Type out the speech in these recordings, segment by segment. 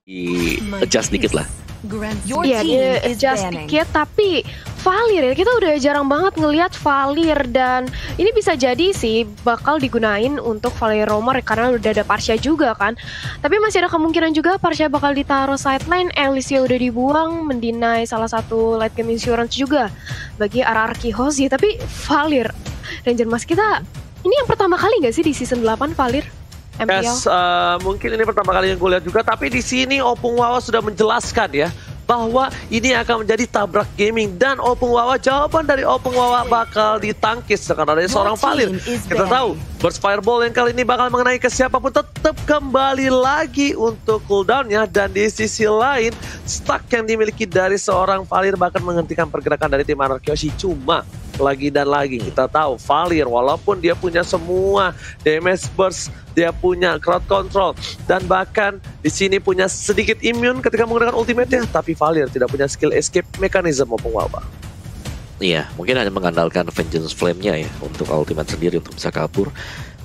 Di adjust dikit lah. Iya, adjust dikit, tapi Valir ya, kita udah jarang banget ngelihat Valir, dan ini bisa jadi sih bakal digunain untuk Valir Roamer karena udah ada Parsia juga kan. Tapi masih ada kemungkinan juga Parsia bakal ditaruh sideline, Alicia udah dibuang, mendinai salah satu late game insurance juga bagi RRQ Hoshi. Tapi Valir, Ranger Mas kita, ini yang pertama kali nggak sih di season 8 Valir? MPL? Yes, mungkin ini pertama kali yang gue lihat juga, tapi di sini Opung Wawa sudah menjelaskan ya bahwa ini akan menjadi tabrak gaming, dan Opung Wawa, jawaban dari Opung Wawa bakal ditangkis dengan adanya seorang Valir. Kita tahu burst fireball yang kali ini bakal mengenai ke siapapun tetap kembali lagi untuk cooldownnya, dan di sisi lain stack yang dimiliki dari seorang Valir bahkan menghentikan pergerakan dari tim RRQ Hoshi. Cuma lagi dan lagi kita tahu Valir walaupun dia punya semua damage burst, dia punya crowd control, dan bahkan di sini punya sedikit immune ketika menggunakan ultimate-nya, tapi Valir tidak punya skill escape mechanism maupun Wawa. Iya, mungkin hanya mengandalkan Vengeance Flame-nya ya untuk ultimate sendiri untuk bisa kabur.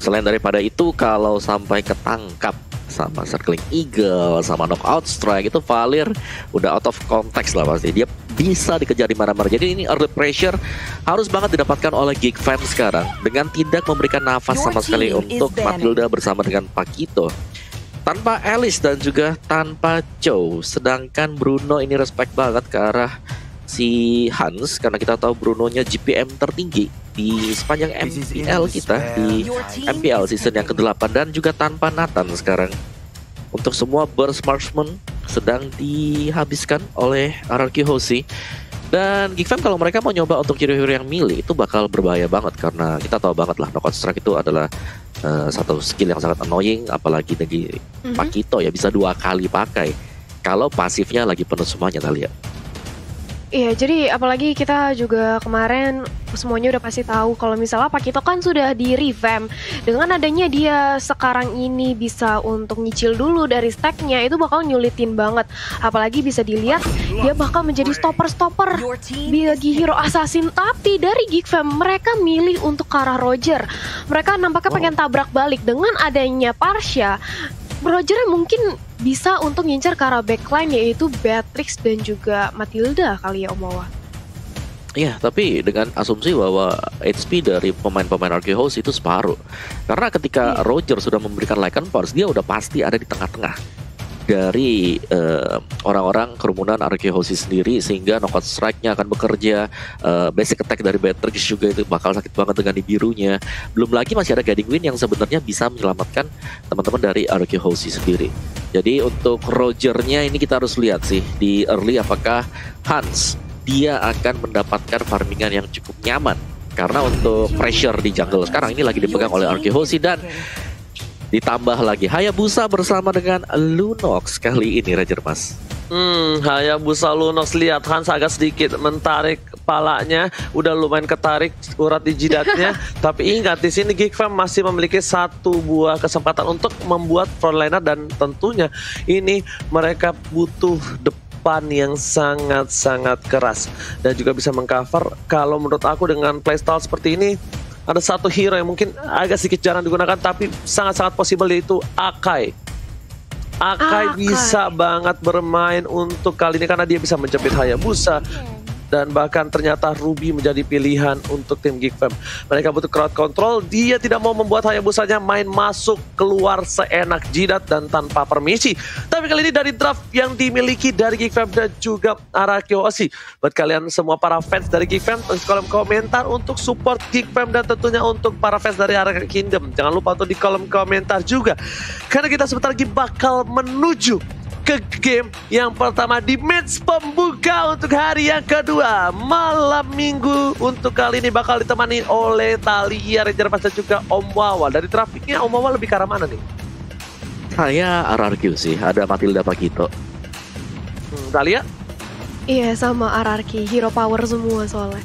Selain daripada itu, kalau sampai ketangkap sama Circling Eagle, sama Knockout Strike, itu Valir udah out of context lah pasti. Dia bisa dikejar di mana-mana. Jadi ini early pressure harus banget didapatkan oleh Geek Fam sekarang dengan tidak memberikan nafas sama sekali untuk Matilda bersama dengan Pakito. Tanpa Alice dan juga tanpa Chow. Sedangkan Bruno ini respect banget ke arah si Hans, karena kita tahu Brunonya GPM tertinggi di sepanjang MPL kita di MPL season yang ke-8, dan juga tanpa Nathan sekarang. Untuk semua burst marksman sedang dihabiskan oleh RRQ Hoshi. Dan Geek Fam kalau mereka mau nyoba untuk hero-hero yang melee itu bakal berbahaya banget, karena kita tahu banget lah Knockout Strike itu adalah satu skill yang sangat annoying, apalagi dari Pakito ya bisa 2 kali pakai kalau pasifnya lagi penuh semuanya Thalia. Iya, jadi apalagi kita juga kemarin semuanya udah pasti tahu kalau misalnya Pakito kan sudah di revamp. Dengan adanya dia sekarang ini bisa untuk nyicil dulu dari stacknya, itu bakal nyulitin banget. Apalagi bisa dilihat dia bakal menjadi stopper-stopper bagi hero assassin. Tapi dari Geek Fam mereka milih untuk ke arah Roger. Mereka nampaknya pengen tabrak balik dengan adanya Parsia. Roger mungkin bisa untuk ngincar ke arah backline, yaitu Beatrix dan juga Matilda kali ya Om Wawa. Iya, tapi dengan asumsi bahwa HP dari pemain-pemain RRQ Hoshi itu separuh. Karena ketika Roger sudah memberikan Lycan Force, dia udah pasti ada di tengah-tengah dari orang-orang kerumunan RRQ Hoshi sendiri, sehingga Knockout Strike-nya akan bekerja, basic attack dari Beatrix juga itu bakal sakit banget dengan di birunya. Belum lagi masih ada Guiding Wind yang sebenarnya bisa menyelamatkan teman-teman dari RRQ Hoshi sendiri. Jadi untuk Roger-nya ini kita harus lihat sih di early apakah Hans dia akan mendapatkan farmingan yang cukup nyaman, karena untuk pressure di jungle sekarang ini lagi dipegang oleh RRQ Hoshi, dan ditambah lagi Hayabusa bersama dengan Lunox kali ini Ranger Mas. Hayabusa Lunox, lihat Hans agak sedikit mentarik kepalanya, udah lumayan ketarik urat di jidatnya. Tapi ingat di sini Geek Fam masih memiliki satu buah kesempatan untuk membuat frontliner, dan tentunya ini mereka butuh depan yang sangat-sangat keras dan juga bisa mengcover. Kalau menurut aku dengan playstyle seperti ini, ada satu hero yang mungkin agak sedikit jarang digunakan tapi sangat-sangat possible, yaitu Akai. Akai bisa banget bermain untuk kali ini karena dia bisa menjepit Hayabusa. Dan bahkan ternyata Ruby menjadi pilihan untuk tim Geek Fam. Mereka butuh crowd control, dia tidak mau membuat Hayabusanya main masuk keluar seenak jidat dan tanpa permisi. Tapi kali ini dari draft yang dimiliki dari Geek Fam dan juga RRQ Hoshi. Buat kalian semua para fans dari Geek Fam, tulis kolom komentar untuk support Geek Fam, dan tentunya untuk para fans dari RRQ Kingdom, jangan lupa untuk di kolom komentar juga, karena kita sebentar lagi bakal menuju ke game yang pertama di match pembuka untuk hari yang kedua malam minggu. Untuk kali ini bakal ditemani oleh Thalia, Ranger Mas, dan juga Om Wawa. Dari trafiknya Om Wawa lebih ke arah mana nih? Saya RRQ sih, ada Matilda Pakito. Thalia? Iya, sama RRQ, hero power semua soalnya.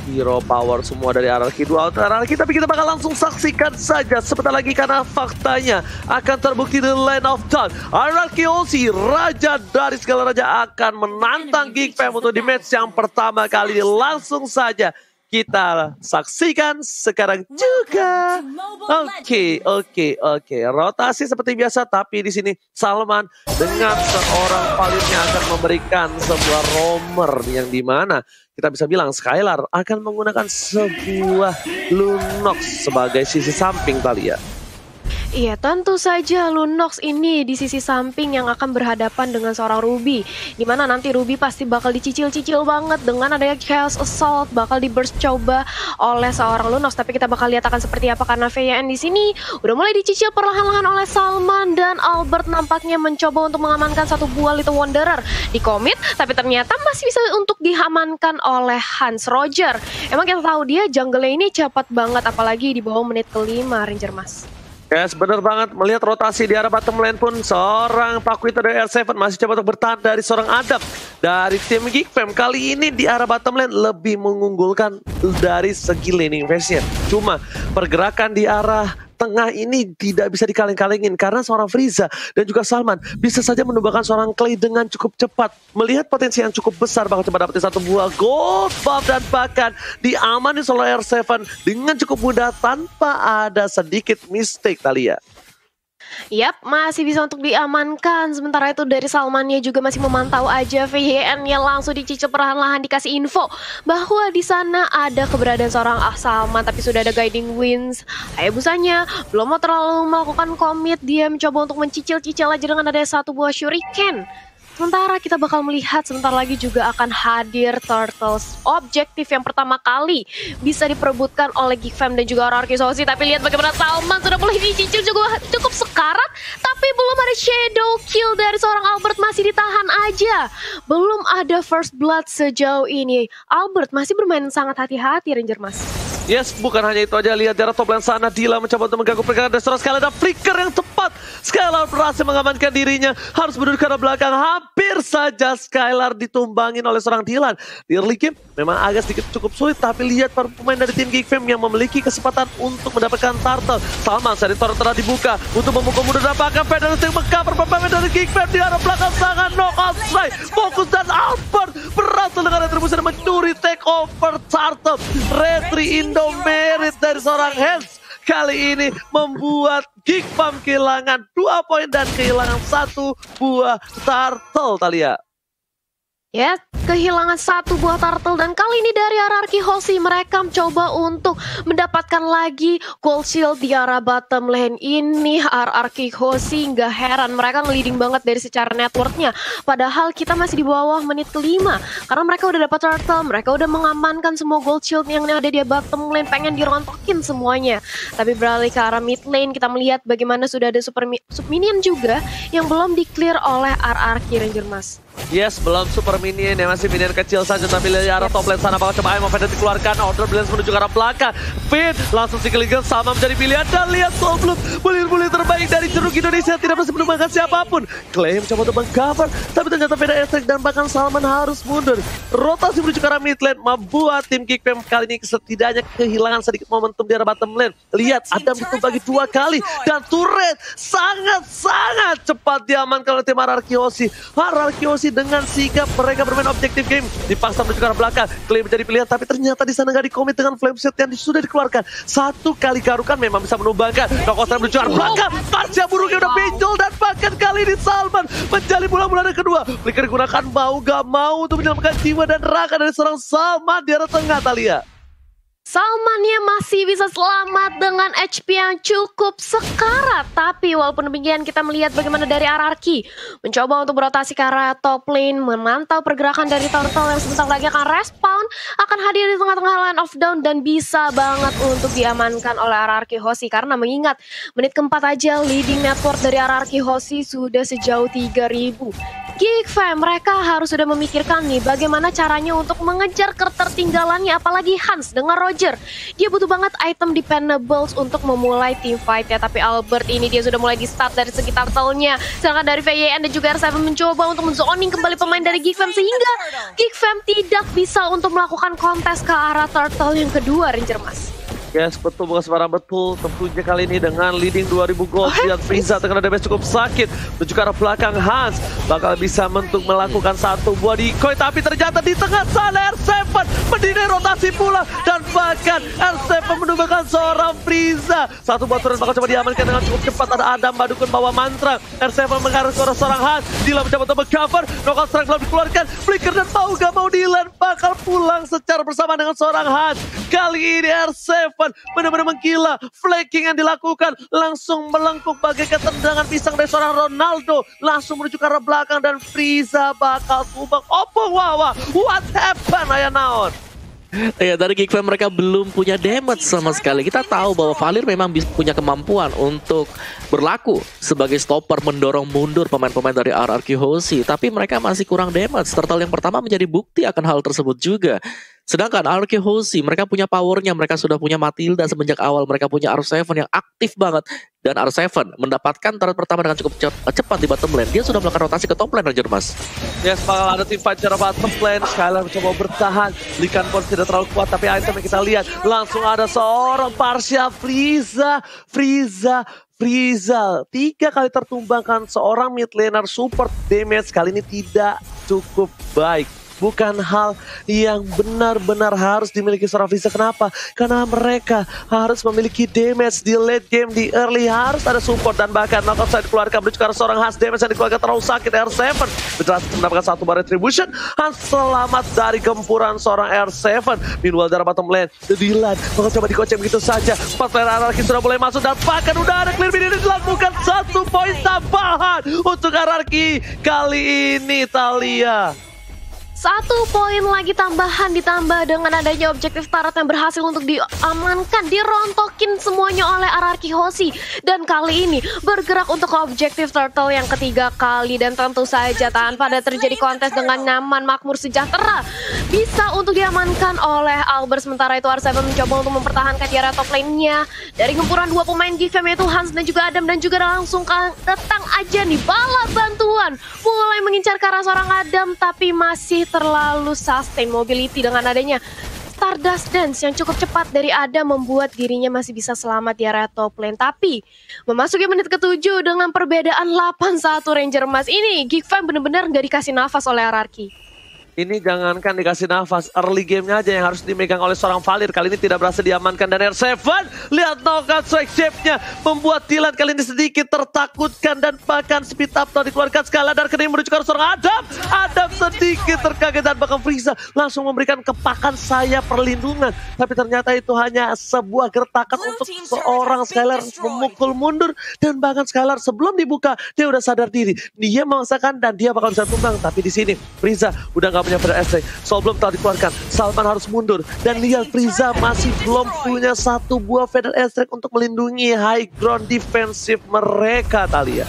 Hero power semua dari RRQ, dua out RRQ, tapi kita bakal langsung saksikan saja sebentar lagi karena faktanya akan terbukti di Land of Dawn. RRQ Hoshi, raja dari segala raja, akan menantang Geek Fam untuk di match yang pertama kali ini. Langsung saja kita saksikan sekarang juga. Oke. Rotasi seperti biasa, tapi di sini Salman dengan seorang Valirnya akan memberikan sebuah roamer yang dimana kita bisa bilang Skylar akan menggunakan sebuah Lunox sebagai sisi samping Thalia. Iya, tentu saja Lunox ini di sisi samping yang akan berhadapan dengan seorang Ruby. Dimana nanti Ruby pasti bakal dicicil-cicil banget dengan adanya Chaos Assault, bakal di burst coba oleh seorang Lunox. Tapi kita bakal lihat akan seperti apa karena VYN di sini udah mulai dicicil perlahan-lahan oleh Salman dan Albert nampaknya mencoba untuk mengamankan satu buah Little Wanderer di commit, tapi ternyata masih bisa untuk diamankan oleh Hans Roger. Emang kita tahu dia jungle ini cepat banget apalagi di bawah menit kelima Ranger Mas. Yes, bener banget. Melihat rotasi di arah bottom lane pun seorang Pakuita dari R7 masih coba untuk bertahan dari seorang Adam dari tim Geek Fam. Kali ini di arah bottom lane lebih mengunggulkan dari segi laning phase-nya. Cuma pergerakan di arah tengah ini tidak bisa dikaling-kalingin karena seorang Frieza dan juga Salman bisa saja menumbangkan seorang Clay dengan cukup cepat. Melihat potensi yang cukup besar bakal coba dapetin satu buah gold buff dan bahkan diamani oleh R7 dengan cukup mudah tanpa ada sedikit mistake Thalia. Yap, masih bisa untuk diamankan. Sementara itu dari Salmannya juga masih memantau aja. VYN-nya langsung dicicil perlahan-lahan dikasih info bahwa di sana ada keberadaan seorang Salman, tapi sudah ada guiding winds. Hayabusanya belum mau terlalu melakukan commit, dia mencoba untuk mencicil-cicil aja dengan ada satu buah shuriken. Sementara kita bakal melihat sebentar lagi juga akan hadir Turtles. Objektif yang pertama kali bisa diperebutkan oleh Geek Fam dan juga RRQ Sosi. Tapi lihat bagaimana Salman sudah mulai dicicil cukup sekarat. Tapi belum ada shadow kill dari seorang Albert, masih ditahan aja. Belum ada first blood sejauh ini. Albert masih bermain sangat hati-hati Ranger Mas. Yes, bukan hanya itu aja. Lihat dari top lane sana, Dila mencoba untuk mengganggu pergerakan dari seorang Skylar. Ada flicker yang tepat. Skylar berhasil mengamankan dirinya. Harus berdiri ke arah belakang. Hampir saja Skylar ditumbangin oleh seorang Dylan. Di early game memang agak sedikit cukup sulit. Tapi lihat para pemain dari tim Geek Fam yang memiliki kesempatan untuk mendapatkan turtle. Salman dari turtle dibuka untuk memukul mudah dapatkan Feder yang mengcover pemain dari Geek Fam di arah belakang sangat knockout strike. Fokus dan Albert berhasil dengan retribusi dan mencuri take over turtle. Retri Indomerit dari seorang Hans kali ini membuat Geek Fam kehilangan 2 poin dan kehilangan 1 buah turtle Thalia. Ya, kehilangan 1 buah turtle dan kali ini dari RRQ Hoshi mereka mencoba untuk mendapatkan lagi gold shield di arah bottom lane ini. RRQ Hoshi nggak heran, mereka leading banget dari secara networknya. Padahal kita masih di bawah menit kelima karena mereka udah dapat turtle, mereka udah mengamankan semua gold shield yang ada di bottom lane, pengen dirontokin semuanya. Tapi beralih ke arah mid lane kita melihat bagaimana sudah ada sub minion juga yang belum di clear oleh RRQ Ranger Mas. Yes, belum super minion ya, masih minion kecil saja. Tapi dari arah top lane sana bakal coba Aim of Fate dikeluarkan. Order Blitz menuju ke arah belakang. Fit langsung si Kiligan sama menjadi pilihan. Dan lihat Soul Blood, bulir-bulir terbaik dari jeruk Indonesia tidak berhasil menumbangkan siapapun. Claim coba untuk meng-cover, tapi ternyata Veda Estrik dan bahkan Salman harus mundur. Rotasi menuju ke arah mid lane membuat tim Geek Fam kali ini setidaknya kehilangan sedikit momentum di arah bottom lane. Lihat Adam ditumbagi 2 kali dan turret sangat-sangat cepat diamankan oleh tim RRQ Hoshi. RRQ Hoshi dengan sigap mereka bermain objektif game, dipaksa menuju ke arah belakang. Clay menjadi pilihan tapi ternyata di sana nggak dikomit dengan flame set yang sudah dikeluarkan. 1 kali garukan memang bisa menumbangkan. Nokostra menuju ke arah belakang, pasca burungnya udah pinjol dan bahkan kali ini Salman menjadi bola-bola yang kedua. Flicker digunakan mau gak mau untuk menyelamatkan jiwa dan raga dari seorang Salman di arah tengah Thalia. Salmannya masih bisa selamat dengan HP yang cukup sekarat. Tapi walaupun demikian kita melihat bagaimana dari RRQ mencoba untuk berotasi ke arah top lane, memantau pergerakan dari Turtle yang sebentar lagi akan respawn, akan hadir di tengah-tengah line of down dan bisa banget untuk diamankan oleh RRQ Hoshi. Karena mengingat menit keempat aja leading network dari RRQ Hoshi sudah sejauh 3000. Geek Fam mereka harus sudah memikirkan nih bagaimana caranya untuk mengejar ketertinggalannya, apalagi Hans dengan Roger. Dia butuh banget item dependables untuk memulai team fight ya. Tapi Albert ini dia sudah mulai di start dari segi turtle-nya. Sedangkan dari VYN dan juga R7 mencoba untuk menzoning kembali pemain dari Geek Fam sehingga Geek Fam tidak bisa untuk melakukan kontes ke arah turtle yang kedua Ranger Mas. Yes, betul, bukan sembarang betul. Tentunya kali ini dengan leading 2000 gold. Lihat Frieza terkena damage cukup sakit. Menuju ke arah belakang, Hans bakal bisa untuk melakukan satu buah decoy. Tapi ternyata di tengah sana R7 mendinai rotasi pula. Dan bahkan R7 menumbangkan seorang Frieza. Satu buah turret bakal coba diamankan dengan cukup cepat. Ada Adam Badukun bawa mantra. R7 mengarah ke arah seorang Hans. Dylan mencoba untuk cover. Knockout strike belum dikeluarkan. Flicker dan mau gak mau Dylan bakal pulang secara bersama dengan seorang Hans. Kali ini R7 benar-benar menggila. Flanking yang dilakukan langsung melengkung bagaikan tendangan pisang dari seorang Ronaldo. Langsung menuju ke arah belakang dan Frieza bakal tumbang. Oppo wawa, what happened ayah naon? Ya, dari Geek Fam mereka belum punya damage sama sekali. Kita tahu bahwa Valir memang punya kemampuan untuk berlaku sebagai stopper, mendorong mundur pemain-pemain dari RRQ Hoshi. Tapi mereka masih kurang damage. Turtle yang pertama menjadi bukti akan hal tersebut juga. Sedangkan RRQ Hoshi, mereka punya powernya, mereka sudah punya Matilda semenjak awal, mereka punya R7 yang aktif banget. Dan R7 mendapatkan turret pertama dengan cukup cepat di bottom lane. Dia sudah melakukan rotasi ke top lane, Ranger Mas. Yes, bakal ada tim fight secara bottom lane. Skylar mencoba bertahan. Likan pun tidak terlalu kuat, tapi item yang kita lihat langsung ada seorang partial Frieza. Frieza 3 kali tertumbangkan seorang mid laner support damage. Kali ini tidak cukup baik. Bukan hal yang benar-benar harus dimiliki seorang Frieza. Kenapa? Karena mereka harus memiliki damage di late game, di early harus ada support. Dan bahkan knockout saya dikeluarkan menuju ke arah seorang Hans. Damage yang dikeluarkan terlalu sakit. R7 berhasil mendapatkan satu bar retribution. Hans selamat dari gempuran seorang R7. Meanwhile dari bottom lane, The Dylan bakal coba dikocek begitu saja. 4 player RRQ sudah mulai masuk dan bahkan udah ada clear mid ini dilakukan 1 poin tambahan untuk RRQ kali ini, Thalia. 1 poin lagi tambahan ditambah dengan adanya objektif turret yang berhasil untuk diamankan, dirontokin semuanya oleh RRQ Hoshi. Dan kali ini bergerak untuk objektif turtle yang ketiga kali. Dan tentu saja tanpa ada terjadi kontes dengan nyaman, makmur, sejahtera, bisa untuk diamankan oleh Albert. Sementara itu R7 mencoba untuk mempertahankan di area top lane-nya. Dari gempuran 2 pemain Geek Fam yaitu Hans dan juga Adam. Dan juga langsung datang aja nih bala bantuan. Mulai mengincar ke arah seorang Adam, tapi masih terlalu sustain mobility dengan adanya Stardust Dance yang cukup cepat dari Adam membuat dirinya masih bisa selamat di area top lane. Tapi memasuki menit ke-7 dengan perbedaan 8-1 Ranger Mas ini, Geek Fam benar-benar nggak dikasih nafas oleh RRQ. Ini jangankan dikasih nafas, early game-nya aja yang harus dimegang oleh seorang Valir. Kali ini tidak berhasil diamankan dan R7. Lihat knockout strike shape-nya membuat Dylan kali ini sedikit tertakutkan. Dan bahkan speed up telah dikeluarkan Skala dari kening menuju ke seorang Adam. Adam sedikit terkaget dan bahkan Frieza langsung memberikan kepakan sayap perlindungan. Tapi ternyata itu hanya sebuah gertakan untuk seorang Skylar memukul mundur. Dan bahkan Skylar sebelum dibuka, dia udah sadar diri. Dia memaksakan dan dia bakal bisa tumbang. Tapi di sini Frieza udah gak punya feather airstrike, so belum telah dikeluarkan. Salman harus mundur dan lihat Frieza masih belum punya satu buah feather airstrike untuk melindungi high ground defensif mereka, Thalia.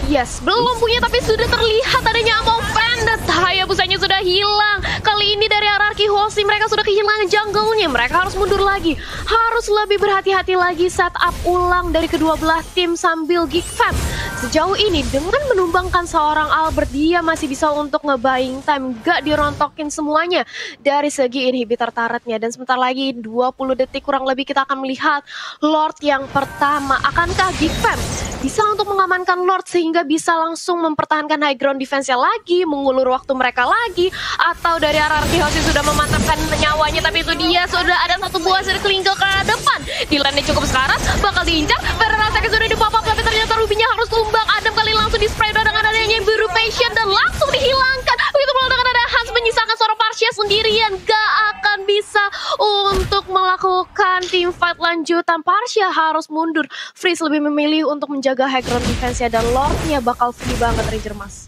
Yes, belum punya tapi sudah terlihat adanya Among Bandit. Hayabusanya sudah hilang. Kali ini dari RRQ Hoshi mereka sudah kehilangan jungle-nya. Mereka harus mundur lagi. Harus lebih berhati-hati lagi setup ulang dari kedua belah tim sambil Geek Fam. Sejauh ini dengan menumbangkan seorang Albert, dia masih bisa untuk nge-buying time. Gak dirontokin semuanya dari segi inhibitor turretnya. Dan sebentar lagi 20 detik kurang lebih kita akan melihat Lord yang pertama. Akankah Geek Fam bisa untuk mengamankan Lord sehingga bisa langsung mempertahankan high ground defense-nya lagi, mengulur waktu mereka lagi, atau dari RRQ Hoshi sudah memantapkan nyawanya, tapi itu dia sudah ada satu buah circling ke depan. Dylan-nya cukup sekarat, bakal diincar, Ferrasaki sudah di-pop-up, tapi ternyata Ruby-nya harus tumbang. Adam kali langsung di-spray dengan adanya biru passion dan langsung dihilangkan. Begitu pula dengan ada Hans menyisakan seorang Parsia sendirian, gak akan bisa untuk melakukan team fight lanjutan. Parsia harus mundur. Freeze lebih memilih untuk menjaga high ground defense-nya dan Lord-nya bakal free banget Ranger Mas.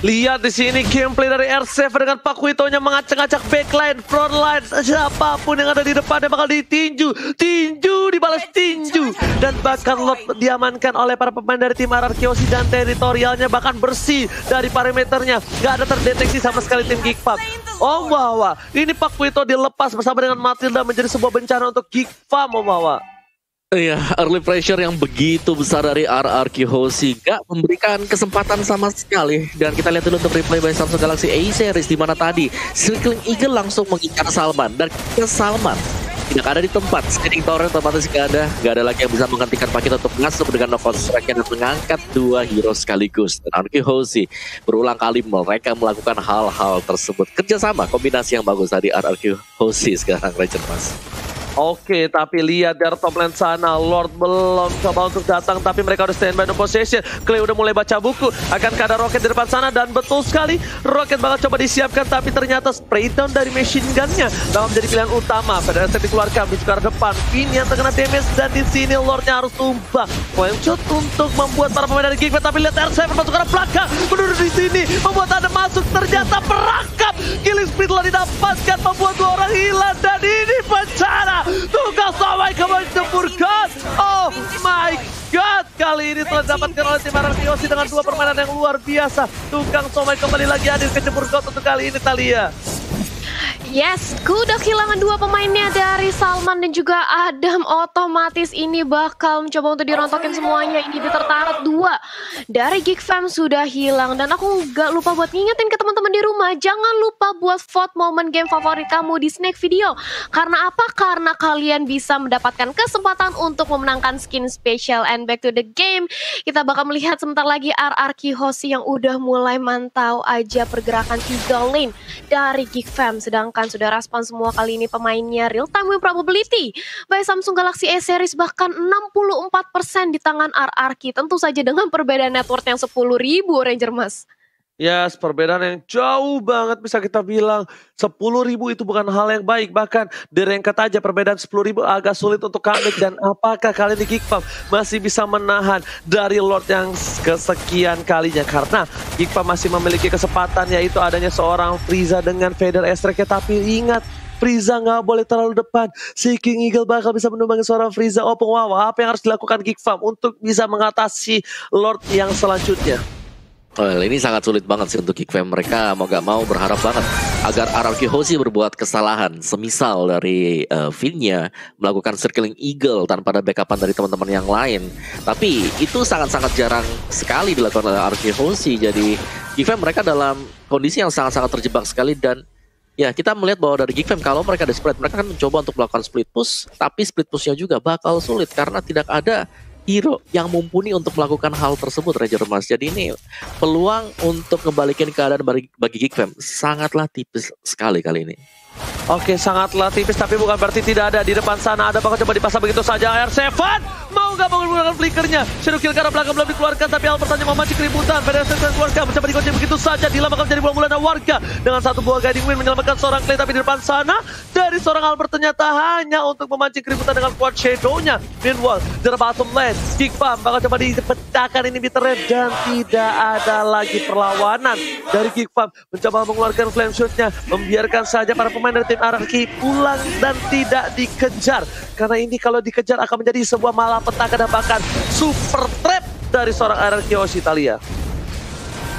Lihat di sini gameplay dari R7 dengan Pakuitonya mengacak-acak backline, frontline, siapapun yang ada di depannya bakal ditinju, tinju dibalas tinju, dan bahkan Lord diamankan oleh para pemain dari tim RRQ Hoshi dan teritorialnya bahkan bersih dari parameternya, gak ada terdeteksi sama sekali tim Geek Fam. Oh Wawa, ini Pakuito dilepas bersama dengan Matilda menjadi sebuah bencana untuk Geek Fam, oh Wawa. Iya, early pressure yang begitu besar dari RRQ Hoshi gak memberikan kesempatan sama sekali. Dan kita lihat dulu untuk replay by Samsung Galaxy A series di mana tadi Circling Eagle langsung mengincar Salman dan Salman tidak ada di tempat. Scanning Torrent otomatis gak ada lagi yang bisa menghentikan Pakito untuk masuk dengan knockout strike dan mengangkat 2 hero sekaligus. Dan Arky Hoshi berulang kali mereka melakukan hal-hal tersebut. Kerjasama, kombinasi yang bagus tadi Arky Hoshi sekarang Ranger Mas. Oke, tapi lihat dari top lane sana, Lord belum coba untuk datang, tapi mereka udah standby no possession. Clay udah mulai baca buku, akankah ada roket di depan sana, dan betul sekali, roket bakal coba disiapkan, tapi ternyata spray down dari machine gun-nya bakal menjadi pilihan utama. Federasi dikeluarkan, menuju ke arah depan, Finn yang terkena damage, dan di sini Lordnya harus tumbang. Flame shot untuk membuat para pemain dari Geekfam, tapi lihat R7 masuk ke arah belakang, menurut di sini, membuat ada masuk, ternyata perangkap. Killing spree telah didapatkan, membuat 2 orang hilang, dan ini bencana. Tukang Somai kembali ditempurkan. Oh my god, kali ini telah didapatkan oleh tim Arky Hoshi dengan 2 permainan yang luar biasa. Tukang Somai kembali lagi hadir ke Jempur God untuk kali ini, Thalia. Yes, udah kehilangan 2 pemainnya dari Salman dan juga Adam. Otomatis ini bakal mencoba untuk dirontokin semuanya. Ini tertarik 2 dari Geekfam sudah hilang. Dan aku gak lupa buat ngingetin ke teman-teman di rumah, jangan lupa buat vote momen game favorit kamu di Snake Video. Karena apa? Karena kalian bisa mendapatkan kesempatan untuk memenangkan skin special. And back to the game, kita bakal melihat sebentar lagi Arky Hoshi yang udah mulai mantau aja pergerakan 3 lane dari Geekfam. Sedangkan sudah respon semua kali ini pemainnya. Real time win probability by Samsung Galaxy A series bahkan 64% di tangan RRQ. Tentu saja dengan perbedaan network yang 10.000 Ranger Mas. Yes, perbedaan yang jauh banget bisa kita bilang. 10.000 itu bukan hal yang baik. Bahkan di ranked aja perbedaan 10.000 agak sulit untuk comeback. Dan apakah kali ini Geekfam masih bisa menahan dari Lord yang kesekian kalinya? Karena Geekfam masih memiliki kesempatan, yaitu adanya seorang Frieza dengan Vader Strike. Tapi ingat, Frieza nggak boleh terlalu depan. Si King Eagle bakal bisa menumbangi seorang Frieza. Oh pengawal, apa yang harus dilakukan Geekfam untuk bisa mengatasi Lord yang selanjutnya? Well, ini sangat sulit banget sih untuk Geekfam. Mereka mau gak mau berharap banget agar Arky Hoshi berbuat kesalahan. Semisal dari Finn-nya melakukan circling eagle tanpa ada backupan dari teman-teman yang lain. Tapi itu sangat-sangat jarang sekali dilakukan oleh Arky Hoshi. Jadi Geekfam mereka dalam kondisi yang sangat-sangat terjebak sekali. Dan ya kita melihat bahwa dari Geekfam kalau mereka desperate, mereka kan mencoba untuk melakukan split push. Tapi split push-nya juga bakal sulit karena tidak ada hero yang mumpuni untuk melakukan hal tersebut, Ranger Mas. Jadi ini peluang untuk kembalikan keadaan bagi Geekfam sangatlah tipis sekali kali ini. Oke, sangatlah tipis, tapi bukan berarti tidak ada. Di depan sana ada bakal coba dipasang begitu saja. R7 mau nggak menggunakan flickernya. Shadow Kill karena belakang belum dikeluarkan, tapi Albert hanya memancing keributan. Federasi keluarga mencoba dikunci begitu saja. Dilema bakal menjadi bulan-bulanan warga dengan 1 buah guiding wind menyelamatkan seorang Clay. Tapi di depan sana dari seorang Albert ternyata hanya untuk memancing keributan dengan kuat Shadow-nya. Meanwhile, dari bottom lane, Geekfam bakal coba dipecahkan ini bitter dan tidak ada lagi perlawanan dari Geekfam. Mencoba mengeluarkan flame shoot-nya, membiarkan saja para pemain dari tim RRQ pulang dan tidak dikejar. Karena ini kalau dikejar akan menjadi sebuah malapetaka dan bahkan super trap dari seorang RRQ Hoshi, Thalia.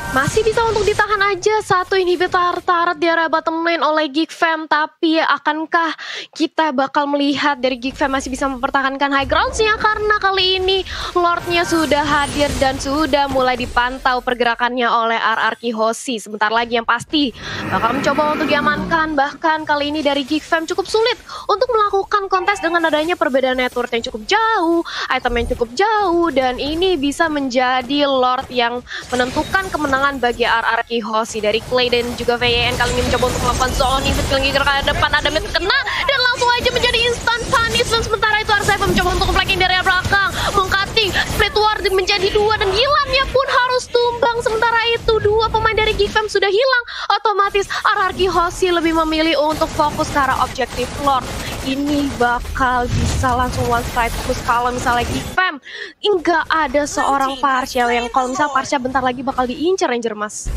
Masih bisa untuk ditahan aja 1 inhibitor turret di area bottom lane oleh Geekfam. Tapi akankah kita bakal melihat dari Geekfam masih bisa mempertahankan high grounds-nya? Karena kali ini Lord-nya sudah hadir dan sudah mulai dipantau pergerakannya oleh RRQ Hoshi. Sebentar lagi yang pasti bakal mencoba untuk diamankan. Bahkan kali ini dari Geekfam cukup sulit untuk melakukan kontes dengan adanya perbedaan network yang cukup jauh, item yang cukup jauh, dan ini bisa menjadi Lord yang menentukan kemenangan bagi RRQ Hoshi. Dari Clay dan juga VN kali ini mencoba untuk melakukan zone killing ke depan, ada mid kena dan langsung aja menjadi instant punishment. Sementara itu R7 mencoba untuk flanking dari belakang, mengcutting split war menjadi 2 dan Gilannya pun harus tumbang. Sementara itu 2 pemain dari Geekfam sudah hilang, otomatis RRQ Hoshi lebih memilih untuk fokus ke arah objektif Lord. Ini bakal bisa langsung one strike push kalau misalnya Geekfam nggak ada seorang Partial yang kalau misalnya Partial bentar lagi bakal diincar Ranger Mas.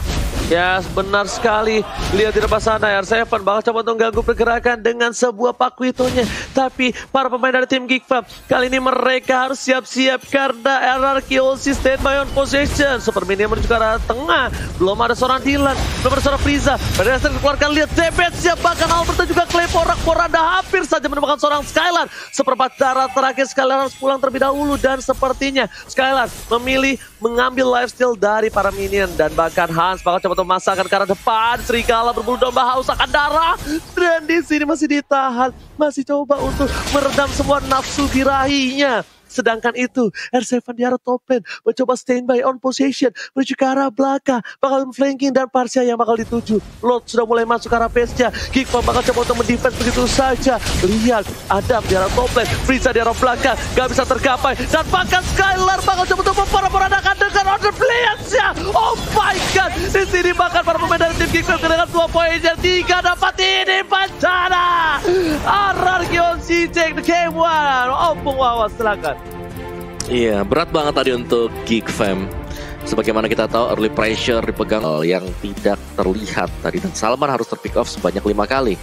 Ya, benar sekali. Lihat di depan sana, R7 bakal coba untuk ganggu pergerakan dengan sebuah pakuitonya. Tapi para pemain dari tim Geekfam kali ini mereka harus siap-siap karena RRQ Hoshi standby on possession. Super Minion menuju ke arah tengah. Belum ada seorang Dylan, belum ada seorang Frieza. Federasi dikeluarkan, lihat Zebet siap, bahkan Albert dan juga Clay porak-poranda hampir saja menemukan seorang Skylar. Seperempat darah terakhir Skylar harus pulang terlebih dahulu dan sepertinya Skylar memilih mengambil lifesteal dari para minion. Dan bahkan Hans bakal coba memasangkan ke arah depan. Serigala berbulu domba haus akan darah. Dan di sini masih ditahan. Masih coba untuk meredam semua nafsu birahinya. Sedangkan itu, R7 di arah top lane mencoba standby on position menuju ke arah belakang, bakal flanking dan Parsia yang bakal dituju. Lord sudah mulai masuk ke arah base-nya. Geekfam bakal coba untuk mendefense begitu saja. Lihat, Adam di arah top lane, Frieza di arah belakang, gak bisa tergapai. Dan bahkan Skylar bakal coba untuk memporak-porandakan dengan order players-nya. Oh my god, di sini bahkan para pemain dari tim Geekfam dengan 2 poin yang 3 dapat ini bencana. Arargion CJ the game 1. Opung Wawas, silakan. Iya, berat banget tadi untuk Geekfam. Sebagaimana kita tahu, early pressure dipegang yang tidak terlihat tadi. Dan Salman harus terpick off sebanyak 5 kali.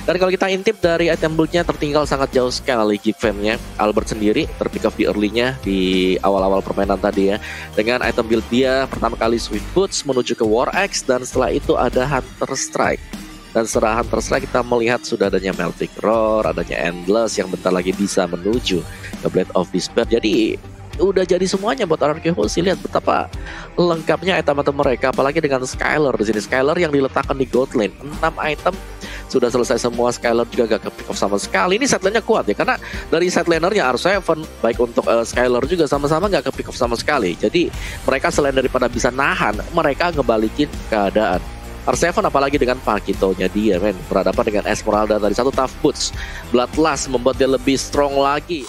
Dan kalau kita intip dari item build-nya, tertinggal sangat jauh sekali Geekfam-nya. Albert sendiri terpick off di early-nya, di awal-awal permainan tadi ya. Dengan item build dia, pertama kali Swift Boots menuju ke War Axe. Dan setelah itu ada Hunter Strike. Dan setelah Hunter Strike kita melihat sudah adanya Melting Roar, adanya Endless yang bentar lagi bisa menuju ke Blade of Despair. Jadi udah jadi semuanya buat Anarchy Hulsi. Lihat betapa lengkapnya item-item mereka, apalagi dengan Skylar di sini. Skylar yang diletakkan di gold lane, 6 item sudah selesai semua. Skylar juga gak ke-pick off sama sekali. Ini set lane-nya kuat ya, karena dari set lanernya R7 baik untuk Skylar juga sama-sama gak ke-pick off sama sekali. Jadi mereka selain daripada bisa nahan, mereka ngebalikin keadaan. R7 apalagi dengan Pakitonya dia berhadapan dengan Esmeralda dari satu Tough Boots. Bloodlust membuat dia lebih strong lagi.